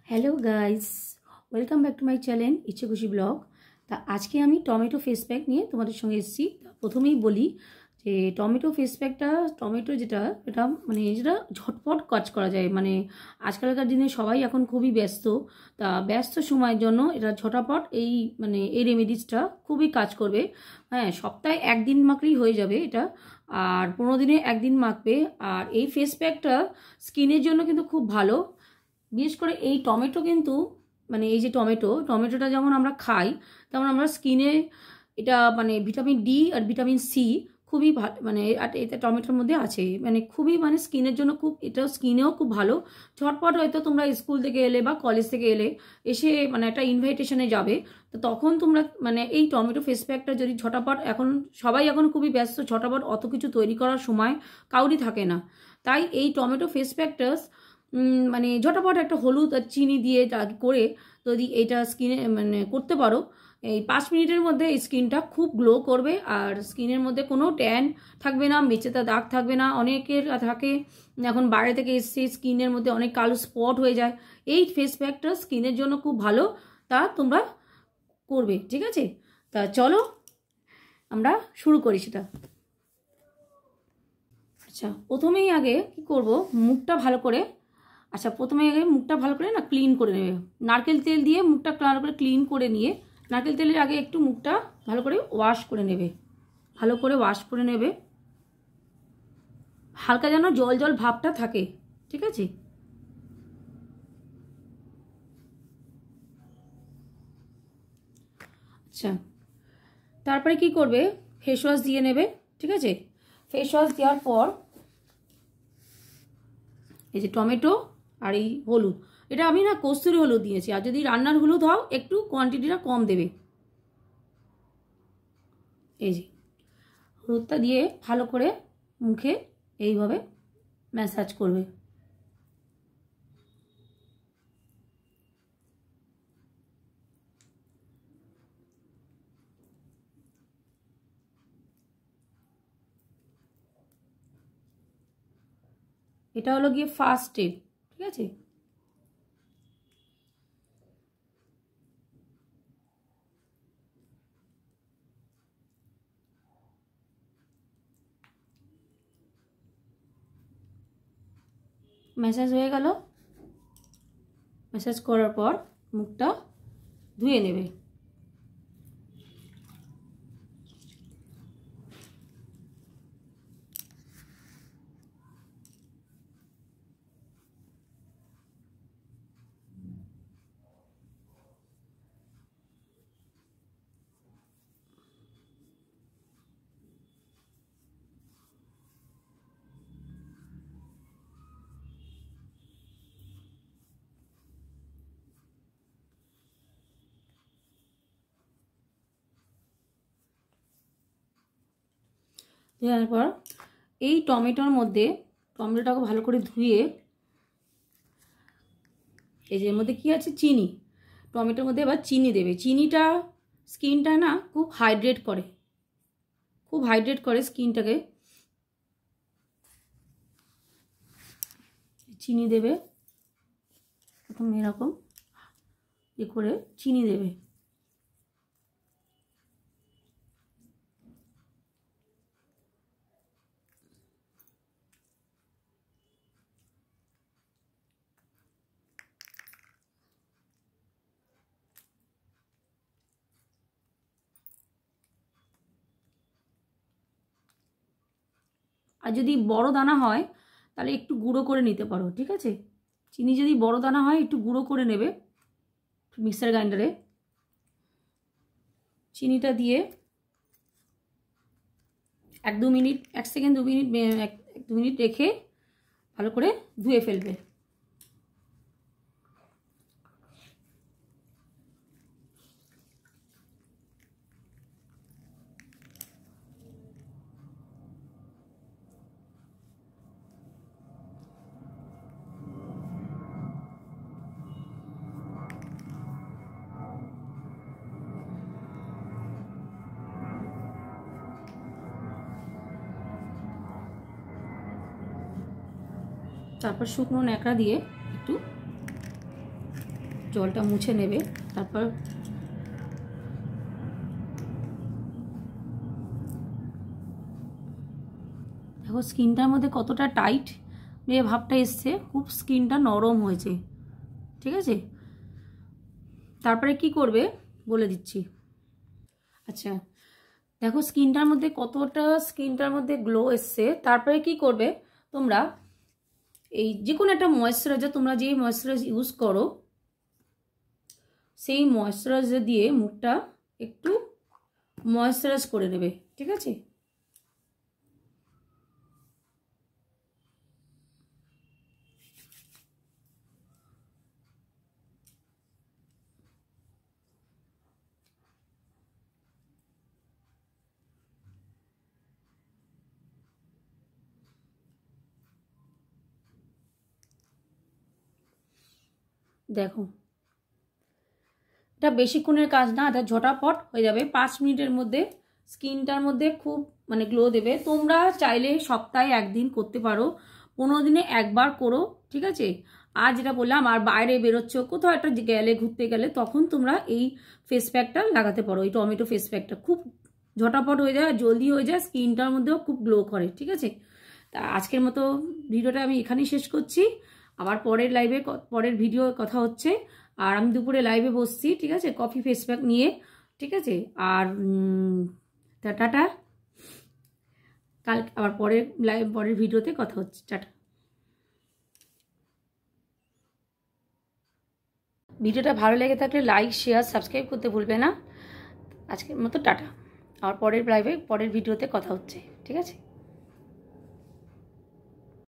Hello guys, welcome back to my channel ইচ্ছে খুশি blog. তা আজকে আমি টমেটো ফেস প্যাক নিয়ে তোমাদের সঙ্গে এসেছি। প্রথমেই বলি যে টমেটো ফেস প্যাকটা, টমেটো যেটা যেটা ঝটপট কাজ করা যায়। আজকালকার দিনে সবাই এখন খুবই ব্যস্ত। তা ব্যস্ত সময়ের জন্য এটা ঝটাপট এই রেমেডিসটা খুবই কাজ করবে। হ্যাঁ, সপ্তাহে একদিন মাখলেই হয়ে যাবে এটা, আর 15 দিনে একদিন মাখবে। আর এই ফেস প্যাকটা স্কিনের জন্য কিন্তু খুব ভালো। বিশেষ করে এই টমেটো কিন্তু এই যে টমেটোটা যেমন আমরা খাই, তেমন আমরা স্কিনে এটা ভিটামিন ডি আর ভিটামিন সি খুবই ভালো, এটা টমেটোর মধ্যে আছে, খুবই স্কিনের জন্য খুব, এটা স্কিনেও খুব ভালো। ঝটপট হয়তো তোমরা স্কুল থেকে এলে বা কলেজ থেকে এলে, এসে একটা ইনভাইটেশনে যাবে, তো তখন তোমরা এই টমেটো ফেস প্যাকটা যদি ঝটাপট, এখন সবাই এখন খুবই ব্যস্ত, ঝটাপট অত কিছু তৈরি করার সময় কাউরই থাকে না। তাই এই টমেটো ফেস প্যাকটা ঝটাপট একটা হলুদ আর চিনি দিয়ে করে যদি এইটা স্কিনে করতে পারো, এই 5 মিনিটের মধ্যে এই স্কিনটা খুব গ্লো করবে। আর স্কিনের মধ্যে কোনো ট্যান থাকবে না, মেচেতা দাগ থাকবে না। অনেকের থাকে এখন বাইরে থেকে এসে স্কিনের মধ্যে অনেক কালো স্পট হয়ে যায়। এই ফেস প্যাকটা স্কিনের জন্য খুব ভালো, তা তোমরা করবে, ঠিক আছে? তা চলো আমরা শুরু করি সেটা। আচ্ছা, প্রথমেই আগে কি করব, মুখটা ভালো করে ক্লিন করে নেবে। নারকেল তেল দিয়ে মুখটা ভালো করে ক্লিন করে নিয়ে, নারকেল তেলের আগে একটু মুখটা ভালো করে ওয়াশ করে নেবে। হালকা যেন জল জল ভাবটা থাকে, ঠিক আছে? আচ্ছা, তারপরে কি করবে, ফেস ওয়াশ দিয়ে নেবে, ঠিক আছে? ফেস ওয়াশ দেওয়ার পর এই যে টমেটো আর এই হলুদ, এটা আমি কস্তুরি হলুদ দিয়েছি। আর যদি রান্নার হলুদ হও একটু কোয়ান্টিটিটা কম দেবে। এই যে হলুদটা দিয়ে ভালো করে মুখে এইভাবে ম্যাসাজ করবে। এটা হলো গিয়ে ফার্স্ট স্টেপ, ঠিক আছে? ম্যাসাজ হয়ে গেল। ম্যাসাজ করার পর মুখটা ধুয়ে নেবে। দেওয়ার পর এই টমেটোটাকে ভালো করে ধুয়ে, এই যে এর মধ্যে কি আছে, চিনি। টমেটোর মধ্যে এবার চিনি দেবে। চিনিটা স্কিনটা খুব হাইড্রেট করে স্কিনটাকে। চিনি দেবে, প্রথমে এরকম করে চিনি দেবে। আর যদি বড় দানা হয় তাহলে একটু গুঁড়ো করে নিতে পারো, ঠিক আছে? চিনি যদি বড় দানা হয় একটু গুঁড়ো করে নেবে মিক্সার গ্রাইন্ডারে। চিনিটা দিয়ে 1-2 মিনিট, 1 সেকেন্ড 2 মিনিট, 1-2 মিনিট রেখে ভালো করে ধুয়ে ফেলবে। তারপর শুকনো ন্যাকড়া দিয়ে একটু জলটা মুছে নেবে। তারপর দেখো স্কিনটার মধ্যে কতটা টাইট ভাবটা এসছে, খুব স্কিনটা নরম হয়েছে, ঠিক আছে। তারপরে কি করবে বলে দিচ্ছি। আচ্ছা দেখো স্কিনটার মধ্যে গ্লো এসছে। তারপরে কি করবে তোমরা, এই যে কোনো একটা ময়েশ্চারাইজার, তোমরা যেই ময়েশ্চারাইজার ইউজ করো সেই ময়েশ্চারাইজার দিয়ে মুখটা একটু ময়েশ্চারাইজ করে নেবে, ঠিক আছে। দেখো এটা বেশিক্ষণের কাজ না, এটা ঝটাপট হয়ে যাবে, 5 মিনিটের মধ্যে স্কিনটার মধ্যে খুব মানে গ্লো দেবে। তোমরা চাইলে সপ্তাহে 1 দিন করতে পারো, 15 দিনে একবার করো, ঠিক আছে। আর যেটা বললাম, আর বাইরে বেরোচ্ছ কোথাও একটা গেলে, ঘুরতে গেলে, তখন তোমরা এই ফেস প্যাকটা লাগাতে পারো। এই টমেটো ফেস প্যাকটা খুব ঝটাপট হয়ে যায়, জলদি হয়ে যায়, স্কিনটার মধ্যেও খুব গ্লো করে, ঠিক আছে। তা আজকের মতো ভিডিওটা আমি এখানেই শেষ করছি। আবার পরের ভিডিও কথা হচ্ছে। আর আমি দুপুরে লাইভে বসছি, ঠিক আছে, কফি ফেস প্যাক নিয়ে, ঠিক আছে। আর টাটা, কাল আবার পরের ভিডিওতে কথা হচ্ছে। টাটা। ভিডিওটা ভালো লেগে থাকলে লাইক, শেয়ার, সাবস্ক্রাইব করতে ভুলবে না। আজকের মতো টাটা। আর পরের ভিডিওতে কথা হচ্ছে, ঠিক আছে।